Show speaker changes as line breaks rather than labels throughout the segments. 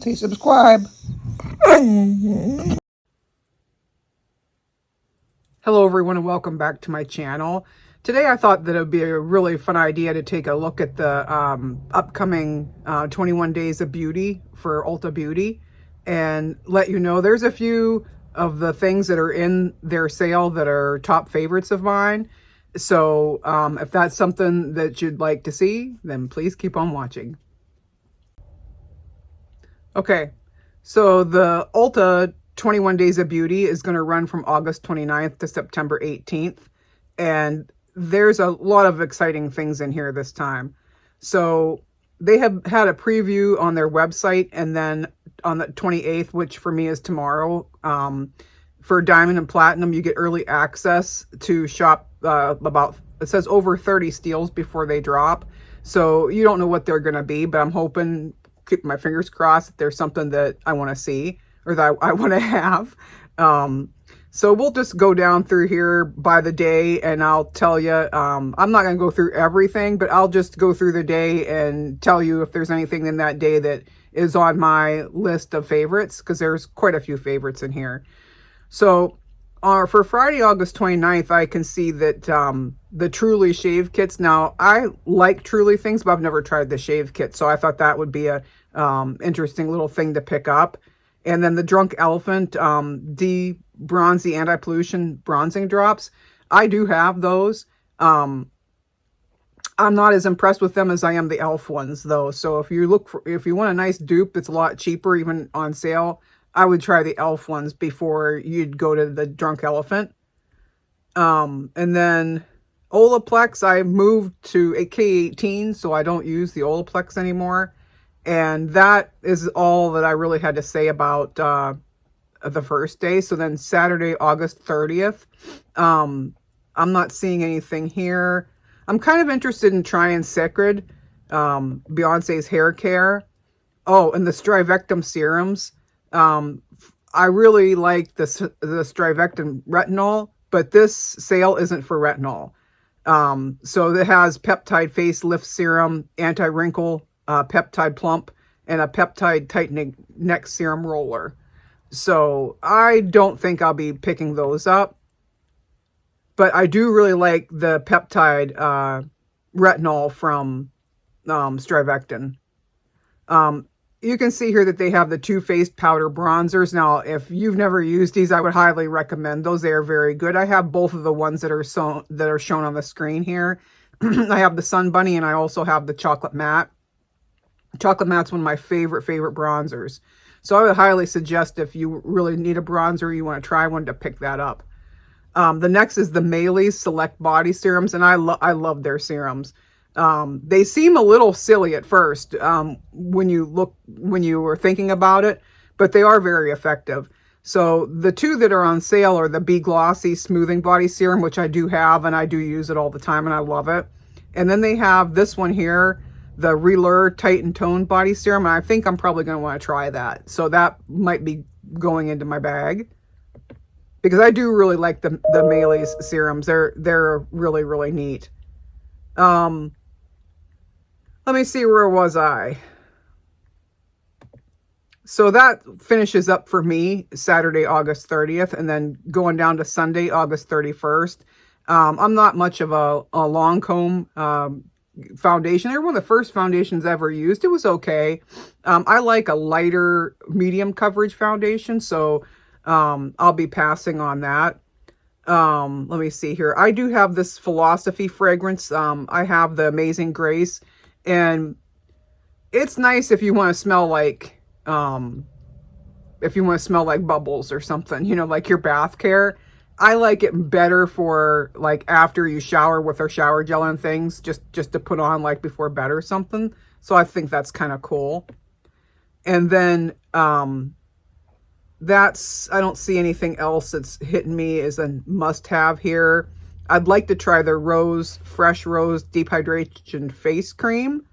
Say subscribe. Hello everyone and welcome back to my channel. Today I thought that it would be a really fun idea to take a look at the upcoming 21 Days of Beauty for Ulta Beauty and let you know there's a few of the things that are in their sale that are top favorites of mine. So if that's something that you'd like to see, then please keep on watching. Okay, so the Ulta 21 Days of Beauty is going to run from August 29th to September 18th. And there's a lot of exciting things in here this time. So they have had a preview on their website, and then on the 28th, which for me is tomorrow, for Diamond and Platinum, you get early access to shop about, it says over 30 steals before they drop. So you don't know what they're going to be, but I'm hoping, keep my fingers crossed, that there's something that I want to see or that I want to have. So we'll just go down through here by the day and I'll tell you, I'm not going to go through everything, but I'll just go through the day and tell you if there's anything in that day that is on my list of favorites, because there's quite a few favorites in here. So for Friday, August 29th, I can see that the Truly shave kits. Now, I like Truly things, but I've never tried the shave kit. So I thought that would be a interesting little thing to pick up. And then the Drunk Elephant De-Bronzy Anti-Pollution Bronzing Drops. I do have those. I'm not as impressed with them as I am the e.l.f. ones, though. So if you want a nice dupe that's a lot cheaper, even on sale, I would try the e.l.f. ones before you'd go to the Drunk Elephant. And then Olaplex, I moved to a K18, so I don't use the Olaplex anymore. And that is all that I really had to say about the first day. So then Saturday, August 30th, I'm not seeing anything here. I'm kind of interested in trying Sacred, Beyonce's hair care. Oh, and the Strivectum serums. I really like the Strivectum retinol, but this sale isn't for retinol. So it has peptide face lift serum, anti-wrinkle, peptide plump, and a peptide tightening neck serum roller. So I don't think I'll be picking those up, but I do really like the peptide retinol from Strivectin. You can see here that they have the Too Faced powder bronzers. Now, if you've never used these, I would highly recommend those. They are very good. I have both of the ones that are shown on the screen here. I have the Sun Bunny, and I also have the Chocolate Matte. Chocolate Matte's one of my favorite bronzers. So I would highly suggest, if you really need a bronzer, you want to try one, to pick that up. The next is the Maylis Select Body Serums, and I love their serums. They seem a little silly at first when you were thinking about it, but they are very effective. So the two that are on sale are the Be Glossy Smoothing Body Serum, which I do have, and I do use it all the time, and I love it. And then they have this one here, the Relure Tight and Toned Body Serum, and I think I'm probably going to want to try that. So that might be going into my bag, because I do really like the Maylis serums. They're really neat. Let me see, where was I? So that finishes up for me Saturday, August 30th, and then going down to Sunday, August 31st. I'm not much of a Lancome foundation. They're one of the first foundations I ever used. It was okay. I like a lighter medium coverage foundation, so I'll be passing on that. Let me see here. I do have this Philosophy fragrance. I have the Amazing Grace, and it's nice if you want to smell like bubbles or something, you know, like your bath care. I like it better for like after you shower with our shower gel and things, just to put on like before bed or something. So I think that's kind of cool. And then I don't see anything else that's hitting me as a must-have here. I'd like to try the Fresh Rose Deep Hydration Face Cream.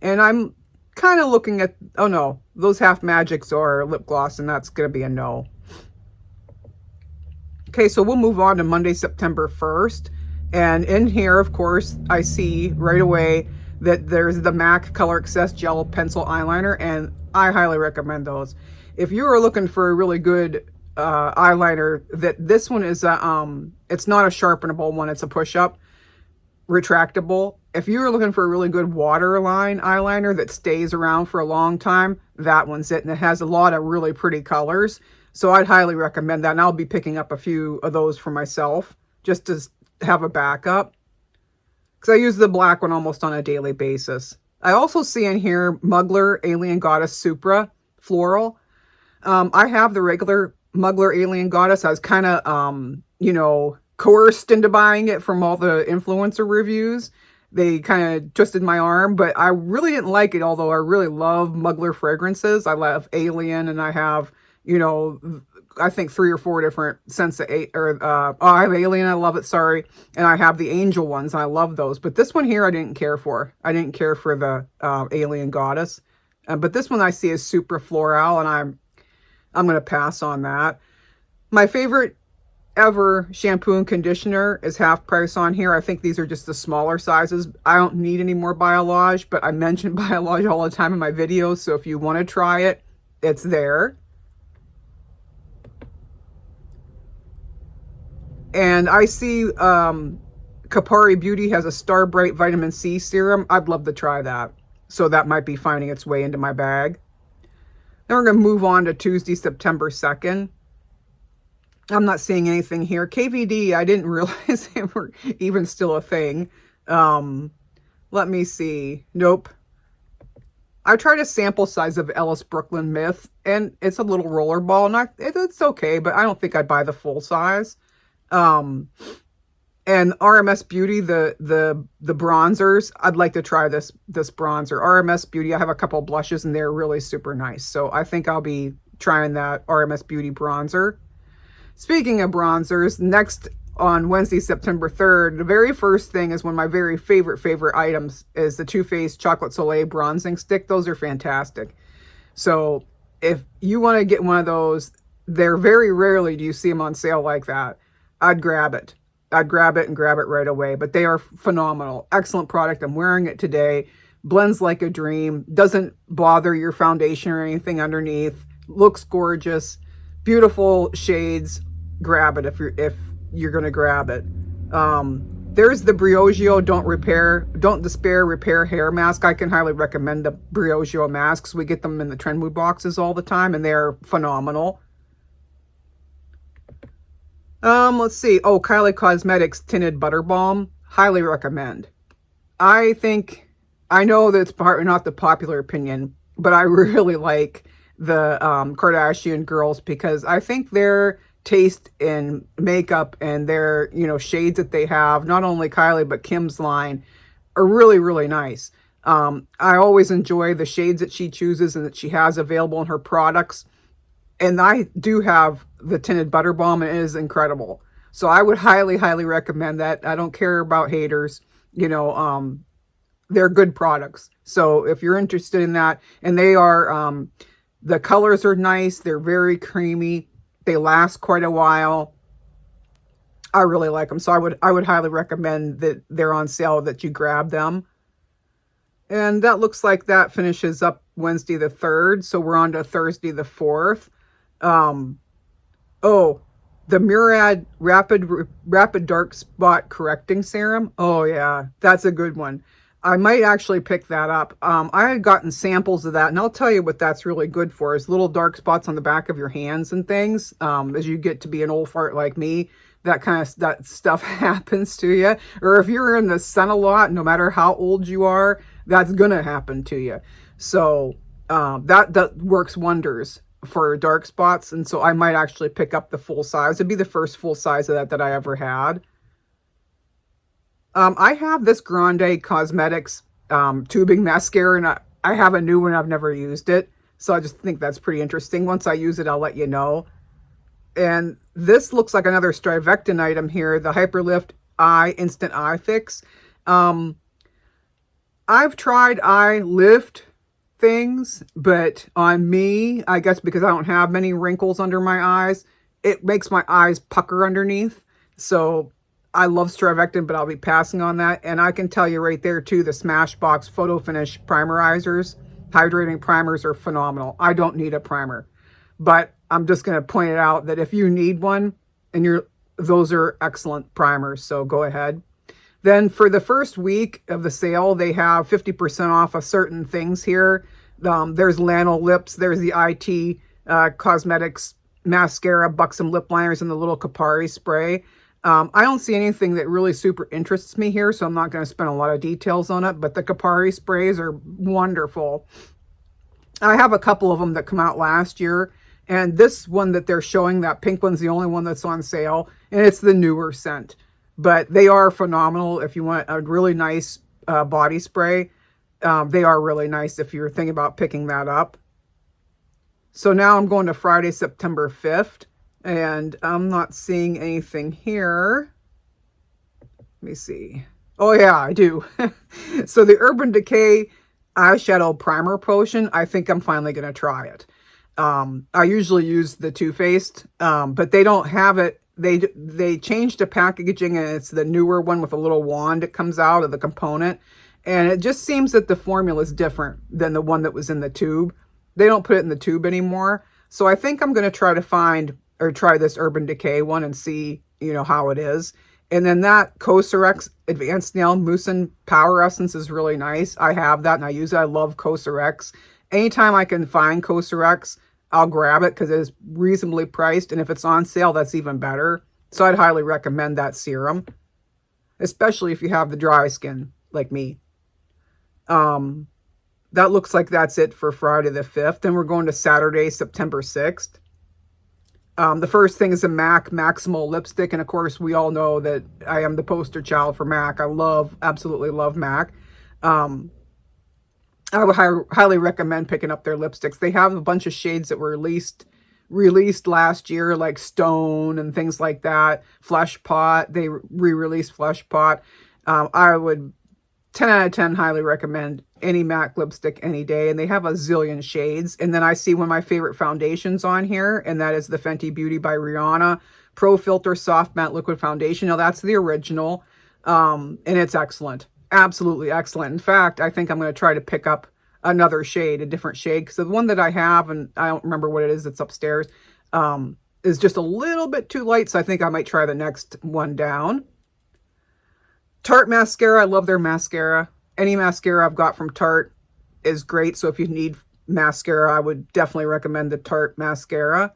And I'm kind of looking at, oh no, those Half Magics are lip gloss, and that's going to be a no. Okay, so we'll move on to Monday, September 1st. And in here, of course, I see right away that there's the MAC Color Excess Gel Pencil Eyeliner. And I highly recommend those. If you are looking for a really good eyeliner, this one is it's not a sharpenable one, it's a push-up retractable. If you're looking for a really good waterline eyeliner that stays around for a long time, that one's it. And it has a lot of really pretty colors. So I'd highly recommend that. And I'll be picking up a few of those for myself just to have a backup. Because I use the black one almost on a daily basis. I also see in here Mugler Alien Goddess Supra Floral. I have the regular Mugler Alien Goddess. I was kind of, you know, coerced into buying it from all the influencer reviews. They kind of twisted my arm, but I really didn't like it, although I really love Mugler fragrances. I love Alien, and I have, you know, I think 3 or 4 different scents of I have Alien, I love it, sorry. And I have the Angel ones, and I love those. But this one here, I didn't care for. I didn't care for the Alien Goddess. But this one I see is Super Floral, and I'm going to pass on that. My favorite ever shampoo and conditioner is half price on here. I think these are just the smaller sizes. I don't need any more Biolage, but I mention Biolage all the time in my videos, so if you want to try it, it's there. And I see Kapari Beauty has a Star Bright Vitamin C Serum. I'd love to try that. So that might be finding its way into my bag. Then we're going to move on to Tuesday, September 2nd. I'm not seeing anything here. KVD, I didn't realize they were even still a thing. Let me see. Nope. I tried a sample size of Ellis Brooklyn Myth, and it's a little roller ball. It's okay, but I don't think I'd buy the full size. And RMS Beauty, the bronzers, I'd like to try this bronzer. RMS Beauty, I have a couple blushes, and they're really super nice. So I think I'll be trying that RMS Beauty bronzer. Speaking of bronzers, next on Wednesday, September 3rd, the very first thing is one of my very favorite items is the Too Faced Chocolate Soleil Bronzing Stick. Those are fantastic. So if you want to get one of those, they're very rarely do you see them on sale like that. I'd grab it. I'd grab it and grab it right away. But they are phenomenal. Excellent product. I'm wearing it today. Blends like a dream. Doesn't bother your foundation or anything underneath. Looks gorgeous. Beautiful shades. Grab it if you're going to grab it. There's the Briogeo Don't Despair Repair Hair Mask. I can highly recommend the Briogeo masks. We get them in the Trend Mood boxes all the time, and they're phenomenal. Let's see. Oh, Kylie Cosmetics Tinted Butter Balm. Highly recommend. I know that it's not the popular opinion, but I really like the Kardashian girls because I think their taste in makeup and their, you know, shades that they have, not only Kylie, but Kim's line, are really nice. I always enjoy the shades that she chooses and that she has available in her products. And I do have the Tinted Butter Balm, and it is incredible. So I would highly recommend that. I don't care about haters. You know, they're good products. So if you're interested in that, and they are, the colors are nice. They're very creamy. They last quite a while. I really like them. So I would highly recommend that they're on sale, that you grab them. And that looks like that finishes up Wednesday the 3rd. So we're on to Thursday the 4th. Oh, the Murad Rapid Dark Spot Correcting Serum. Oh yeah, that's a good one. I might actually pick that up. I had gotten samples of that, and I'll tell you what that's really good for is little dark spots on the back of your hands and things. As you get to be an old fart like me, that stuff happens to you. Or if you're in the sun a lot, no matter how old you are, that's gonna happen to you. So that works wonders for dark spots, and so I might actually pick up the full size. It'd be the first full size of that I ever had. I have this Grande Cosmetics tubing mascara, and I have a new one. I've never used it, so I just think that's pretty interesting. Once I use it, I'll let you know. And this looks like another Strivectin item here, the Hyperlift Eye Instant Eye Fix. I've tried eye lift things, but on me, I guess because I don't have many wrinkles under my eyes, it makes my eyes pucker underneath. So I love Strivectin, but I'll be passing on that. And I can tell you right there too, the Smashbox Photo Finish Primerizers, hydrating primers are phenomenal. I don't need a primer, but I'm just going to point it out that if you need one, and those are excellent primers, so go ahead. Then for the first week of the sale, they have 50% off of certain things here. There's Lano Lips, there's the IT Cosmetics mascara, buxom lip liners, and the little Kapari spray. I don't see anything that really super interests me here, so I'm not going to spend a lot of details on it, but the Kapari sprays are wonderful. I have a couple of them that come out last year, and this one that they're showing, that pink one's the only one that's on sale, and it's the newer scent. But they are phenomenal if you want a really nice body spray. They are really nice if you're thinking about picking that up. So now I'm going to Friday, September 5th, and I'm not seeing anything here. Let me see. Oh yeah, I do. So the Urban Decay eyeshadow primer potion, I think I'm finally going to try it. I usually use the Too Faced, but they don't have it. They changed the packaging, and it's the newer one with a little wand that comes out of the component. And it just seems that the formula is different than the one that was in the tube. They don't put it in the tube anymore. So I think I'm going to try this Urban Decay one and see, how it is. And then that Cosrx Advanced Nail Mousse and Power Essence is really nice. I have that and I use it. I love Cosrx. Anytime I can find Cosrx, I'll grab it because it is reasonably priced. And if it's on sale, that's even better. So I'd highly recommend that serum, especially if you have the dry skin like me. That looks like that's it for Friday the 5th. And we're going to Saturday, September 6th. The first thing is a MAC Maximal lipstick. And of course, we all know that I am the poster child for MAC. I absolutely love MAC. I would highly recommend picking up their lipsticks. They have a bunch of shades that were released last year, like Stone and things like that. Flesh Pot, they re-released Flesh Pot. I would 10 out of 10 highly recommend any MAC lipstick any day. And they have a zillion shades. And then I see one of my favorite foundations on here, and that is the Fenty Beauty by Rihanna Pro Filter Soft Matte Liquid Foundation. Now, that's the original, and it's excellent. Absolutely excellent. In fact, I think I'm going to try to pick up another shade, a different shade, because the one that I have, and I don't remember what it is that's upstairs, is just a little bit too light, so I think I might try the next one down. Tarte mascara, I love their mascara. Any mascara I've got from Tarte is great, so if you need mascara, I would definitely recommend the Tarte mascara.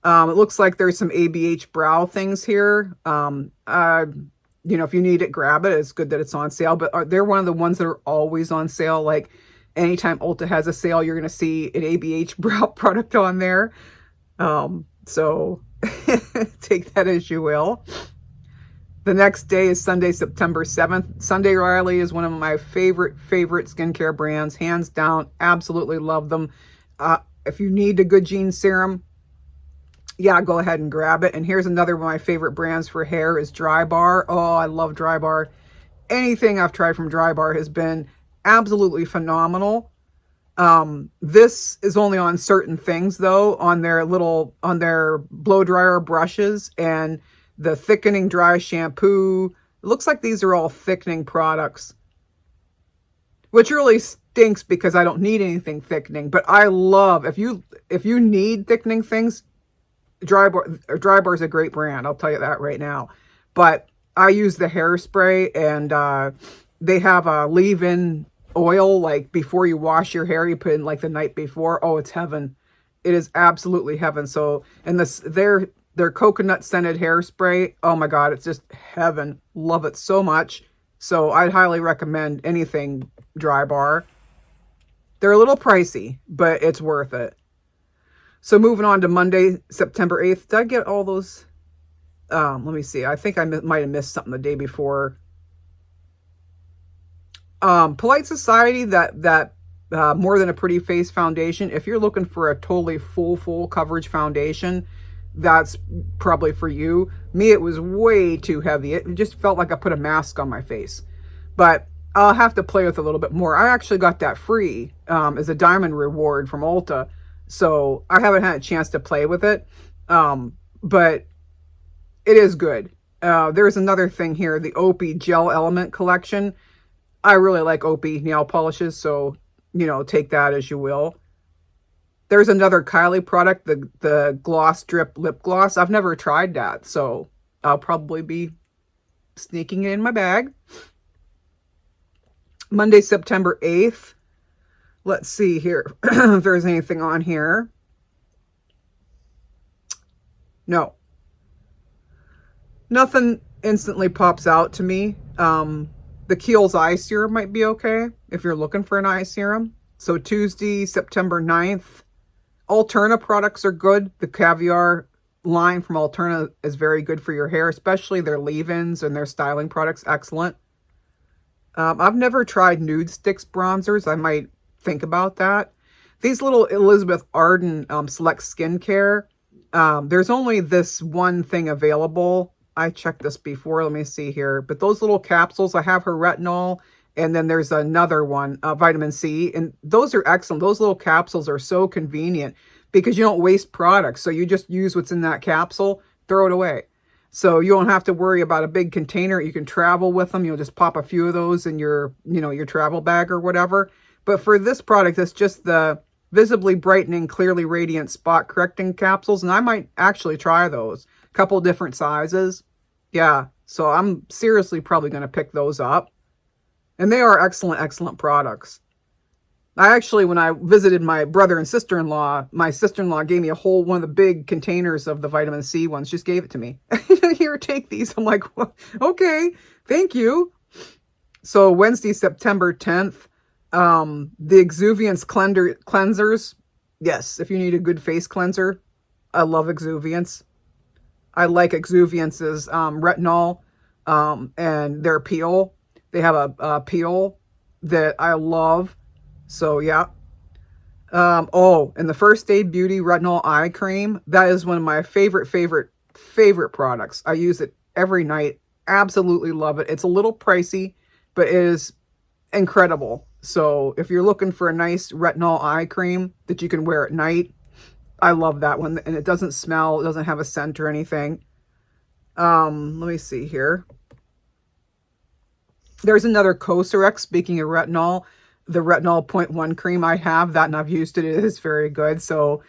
It looks like there's some ABH brow things here. If you need it, grab it. It's good that it's on sale, but they're one of the ones that are always on sale. Like anytime Ulta has a sale, you're going to see an ABH brow product on there. So take that as you will. The next day is Sunday, September 7th. Sunday Riley is one of my favorite skincare brands. Hands down, absolutely love them. If you need a good jean serum, yeah, go ahead and grab it. And here's another one of my favorite brands for hair is Dry Bar. Oh, I love Dry Bar. Anything I've tried from Dry Bar has been absolutely phenomenal. This is only on certain things though, on their blow dryer brushes and the thickening dry shampoo. It looks like these are all thickening products, which really stinks because I don't need anything thickening. But I love, if you need thickening things, Dry Bar is a great brand. I'll tell you that right now. But I use the hairspray, and they have a leave-in oil, like before you wash your hair, you put in like the night before. Oh, it's heaven. It is absolutely heaven. So, and their coconut scented hairspray, oh my God, it's just heaven. Love it so much. So I'd highly recommend anything Dry Bar. They're a little pricey, but it's worth it. So moving on to Monday, September 8th. Did I get all those? Let me see. I think I might have missed something the day before. Polite Society, that More Than a Pretty Face foundation. If you're looking for a totally full coverage foundation, that's probably for you. Me, it was way too heavy. It just felt like I put a mask on my face. But I'll have to play with it a little bit more. I actually got that free as a diamond reward from Ulta. So I haven't had a chance to play with it. But it is good. There's another thing here, the Opie Gel Element Collection. I really like Opie nail polishes. So, take that as you will. There's another Kylie product, the Gloss Drip Lip Gloss. I've never tried that, so I'll probably be sneaking it in my bag. Monday, September 8th. Let's see here if there's anything on here. No. Nothing instantly pops out to me. The Kiehl's eye serum might be okay if you're looking for an eye serum. So Tuesday, September 9th. Alterna products are good. The Caviar line from Alterna is very good for your hair, especially their leave-ins and their styling products. Excellent. I've never tried Nude Sticks bronzers. I might think about that. These little Elizabeth Arden Select Skincare. There's only this one thing available. I checked this before. Let me see here. But those little capsules, I have her retinol. And then there's another one, vitamin C. And those are excellent. Those little capsules are so convenient because you don't waste products. So you just use what's in that capsule, throw it away. So you don't have to worry about a big container. You can travel with them. You'll just pop a few of those in your, your travel bag or whatever. But for this product, it's just the Visibly Brightening Clearly Radiant Spot Correcting Capsules. And I might actually try those. A couple different sizes. Yeah. So I'm seriously probably going to pick those up. And they are excellent, excellent products. I actually, when I visited my brother and sister-in-law, my sister-in-law gave me one of the big containers of the vitamin C ones, just gave it to me. Here, take these. I'm like, well, okay, thank you. So Wednesday, September 10th, the Exuviance cleansers. Yes, if you need a good face cleanser, I love Exuviance. I like Exuviance's retinol and their peel. They have a peel that I love. So, yeah. And the First Aid Beauty Retinol Eye Cream. That is one of my favorite products. I use it every night. Absolutely love it. It's a little pricey, but it is incredible. So, if you're looking for a nice retinol eye cream that you can wear at night, I love that one. And it doesn't smell. It doesn't have a scent or anything. Let me see here. There's another Cosrx, speaking of retinol, the retinol 0.1 cream. I have that and I've used it. It is very good. So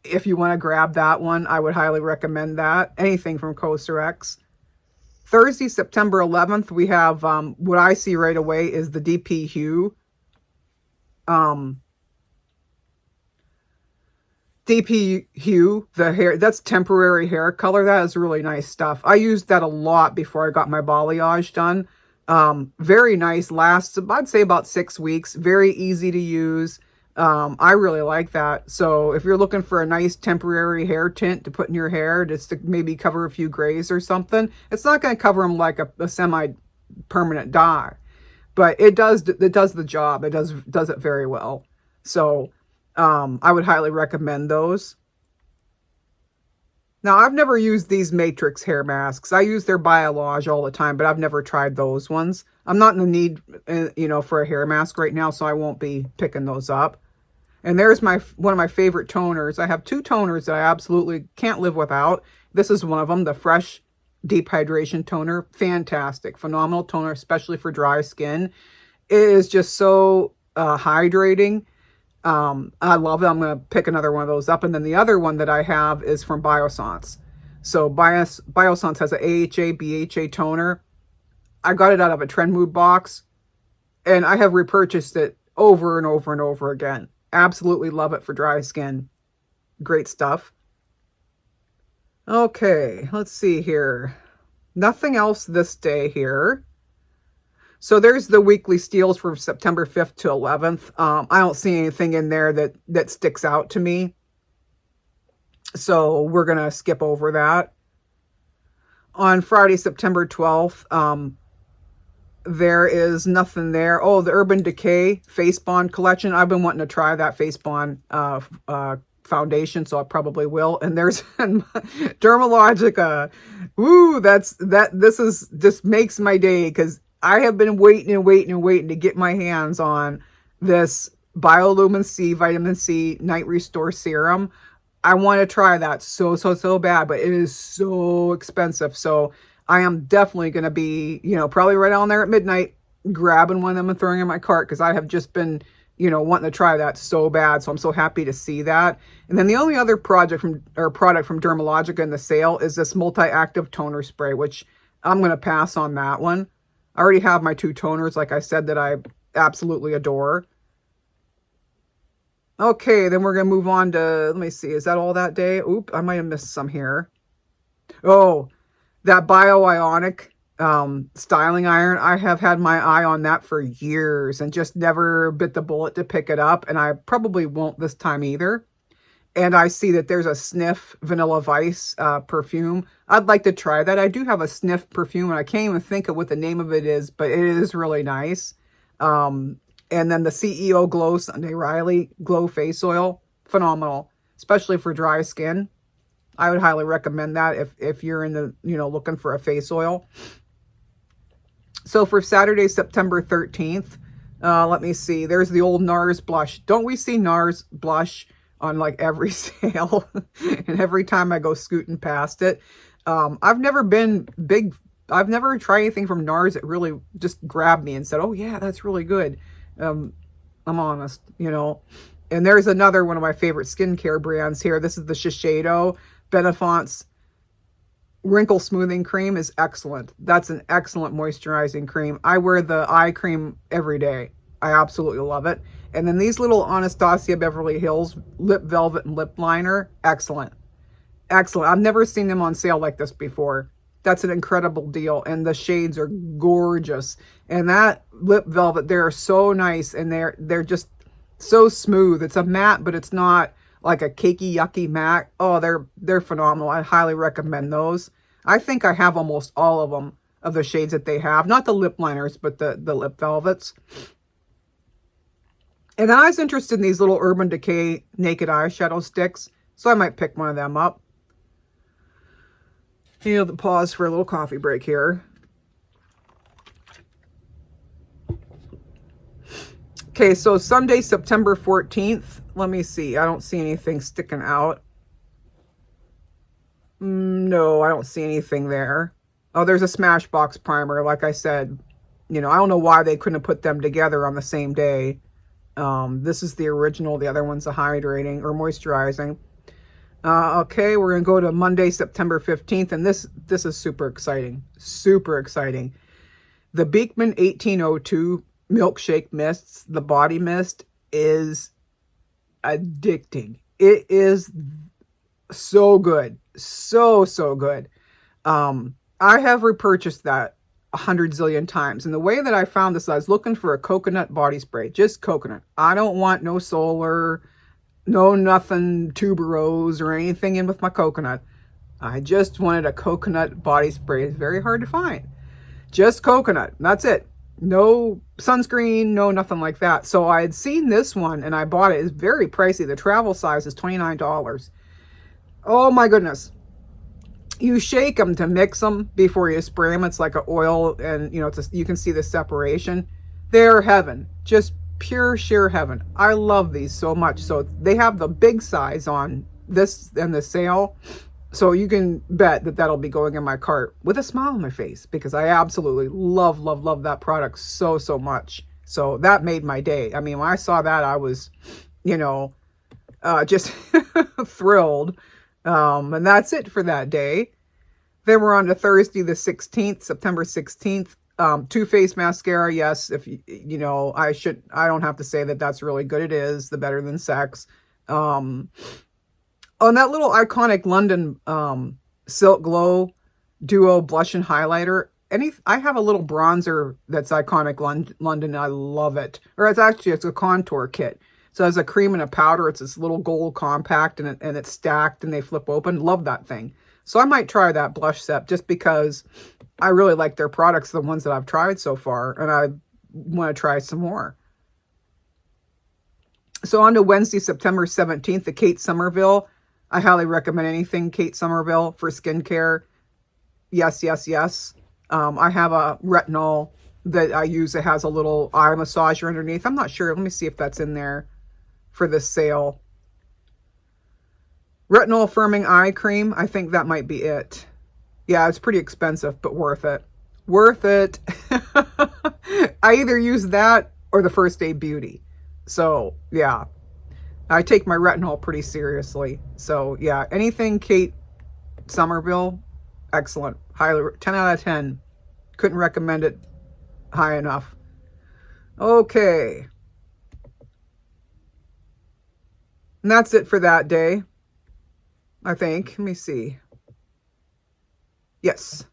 if you want to grab that one, I would highly recommend that. Anything from Cosrx. Thursday, September 11th, we have what I see right away is the DP Hue. DP Hue, the hair, that's temporary hair color. That is really nice stuff. I used that a lot before I got my balayage done. Very nice, lasts, I'd say about 6 weeks, very easy to use. I really like that. So if you're looking for a nice temporary hair tint to put in your hair, just to maybe cover a few grays or something, it's not going to cover them like a semi-permanent dye, but it does the job. It does it very well. So, I would highly recommend those. Now, I've never used these Matrix hair masks. I use their Biolage all the time, but I've never tried those ones. I'm not in the need, for a hair mask right now, so I won't be picking those up. And there's one of my favorite toners. I have 2 toners that I absolutely can't live without. This is one of them, the Fresh Deep Hydration Toner. Fantastic, phenomenal toner, especially for dry skin. It is just so hydrating. I love it. I'm going to pick another one of those up. And then the other one that I have is from Biossance. So Biossance has an AHA, BHA toner. I got it out of a Trend Mood box and I have repurchased it over and over and over again. Absolutely love it for dry skin. Great stuff. Okay, let's see here. Nothing else this day here. So there's the weekly steals from September 5th to 11th. I don't see anything in there that sticks out to me. So we're going to skip over that. On Friday, September 12th, there is nothing there. Oh, the Urban Decay Face Bond collection. I've been wanting to try that Face Bond foundation, so I probably will. And there's Dermalogica. Ooh, this just makes my day because I have been waiting to get my hands on this Biolumin C Vitamin C Night Restore Serum. I want to try that so bad, but it is so expensive. So I am definitely going to be, probably right on there at midnight, grabbing one of them and throwing in my cart because I have just been you know, wanting to try that so bad. So I'm so happy to see that. And then the only other product from Dermalogica in the sale is this multi-active toner spray, which I'm going to pass on that one. I already have my 2 toners, like I said, that I absolutely adore. Okay, then we're going to move on to, let me see, is that all that day? Oop, I might have missed some here. Oh, that Bio-Ionic styling iron. I have had my eye on that for years and just never bit the bullet to pick it up. And I probably won't this time either. And I see that there's a Sniff Vanilla Vice perfume. I'd like to try that. I do have a Sniff perfume, and I can't even think of what the name of it is, but it is really nice. And then the CEO Glow Sunday Riley Glow Face Oil. Phenomenal, especially for dry skin. I would highly recommend that if you're in the, you know, looking for a face oil. So for Saturday, September 13th, let me see. There's the old NARS blush. Don't we see NARS blush on like every sale? And every time I go scooting past it. I've never tried anything from NARS that really just grabbed me and said, oh yeah, that's really good. I'm honest, you know. And there's another one of my favorite skincare brands here. This is the Shiseido Benefont's Wrinkle Smoothing Cream is excellent. That's an excellent moisturizing cream. I wear the eye cream every day. I absolutely love it. And then these little Anastasia Beverly Hills Lip Velvet and Lip Liner, excellent. Excellent. I've never seen them on sale like this before. That's an incredible deal. And the shades are gorgeous. And that Lip Velvet, they're so nice. And they're just so smooth. It's a matte, but it's not like a cakey, yucky matte. Oh, they're phenomenal. I highly recommend those. I think I have almost all of them, of the shades that they have. Not the lip liners, but the lip velvets. And I was interested in these little Urban Decay Naked Eyeshadow Sticks, so I might pick one of them up. You know, pause for a little coffee break here. Okay, so Sunday, September 14th. Let me see. I don't see anything sticking out. No, I don't see anything there. Oh, there's a Smashbox primer. Like I said, you know, I don't know why they couldn't have put them together on the same day. This is the original. The other one's a hydrating or moisturizing. Okay, we're going to go to Monday, September 15th. And this is super exciting. Super exciting. The Beekman 1802 Milkshake Mists, the body mist, is addicting. It is so good. So good. I have repurchased that 100 zillion times. And the way that I found this, I was looking for a coconut body spray. Just coconut. I don't want no solar, no nothing tuberose or anything in with my coconut. I just wanted a coconut body spray. It's very hard to find. Just coconut. That's it. No sunscreen, no nothing like that. So I had seen this one and I bought it. It's very pricey. The travel size is $29. Oh my goodness. You shake them to mix them before you spray them. It's like an oil, and you know, you can see the separation. They're heaven. Just pure sheer heaven. I love these so much. So they have the big size on this and the sale. So you can bet that that'll be going in my cart with a smile on my face, because I absolutely love that product so much. So that made my day. I mean, when I saw that, I was, you know, just thrilled. And that's it for that day. Then we're on to Thursday, the 16th, September 16th. Too Faced mascara. Yes, if you know, I don't have to say that that's really good. It is the Better Than Sex. On that little iconic London Silk Glow Duo Blush and Highlighter, I have a little bronzer that's iconic London. I love it. Or it's a contour kit. So it has a cream and a powder. It's this little gold compact, and it's stacked and they flip open. Love that thing. So I might try that blush set just because I really like their products, the ones that I've tried so far, and I want to try some more. So on to Wednesday, September 17th, the Kate Somerville. I highly recommend anything Kate Somerville for skincare. Yes. I have a retinol that I use. It has a little eye massager underneath. I'm not sure. Let me see if that's in there for this sale. Retinol firming eye cream. I think that might be it. Yeah, it's pretty expensive, but worth it. Worth it. I either use that or the First Aid Beauty. So yeah, I take my retinol pretty seriously. So yeah, anything Kate Somerville, excellent. Highly 10 out of 10. Couldn't recommend it high enough. Okay. And that's it for that day, I think. Let me see. Yes.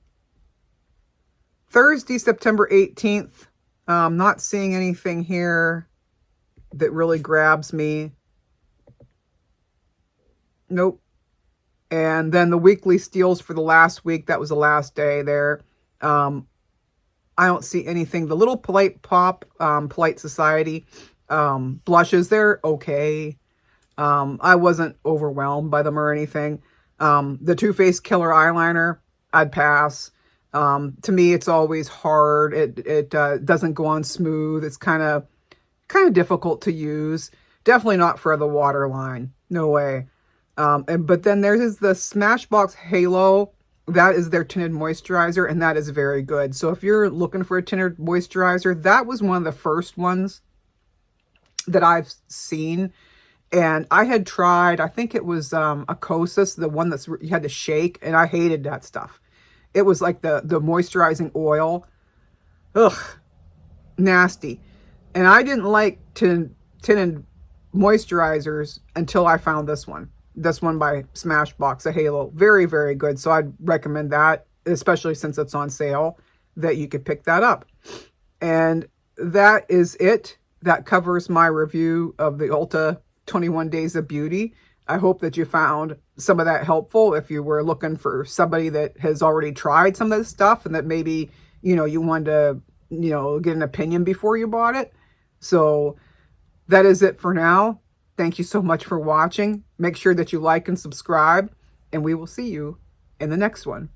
Thursday, September 18th. Not seeing anything here that really grabs me. Nope. And then the weekly steals for the last week. That was the last day there. I don't see anything. The little Polite Pop, Polite Society blushes, they're okay. I wasn't overwhelmed by them or anything. The Too Faced Killer Eyeliner, I'd pass. To me, it's always hard. It doesn't go on smooth. It's kind of difficult to use. Definitely not for the waterline. No way. But then there's the Smashbox Halo. That is their tinted moisturizer, and that is very good. So if you're looking for a tinted moisturizer, that was one of the first ones that I've seen. And I had tried, I think it was Acosis, the one that's you had to shake, and I hated that stuff. It was like the moisturizing oil. Ugh, nasty. And I didn't like tinted moisturizers until I found this one. This one by Smashbox, a Halo. Very, very good. So I'd recommend that, especially since it's on sale, that you could pick that up. And that is it. That covers my review of the Ulta 21 Days of Beauty. I hope that you found some of that helpful if you were looking for somebody that has already tried some of this stuff and that maybe, you wanted to, get an opinion before you bought it. So that is it for now. Thank you so much for watching. Make sure that you like and subscribe, and we will see you in the next one.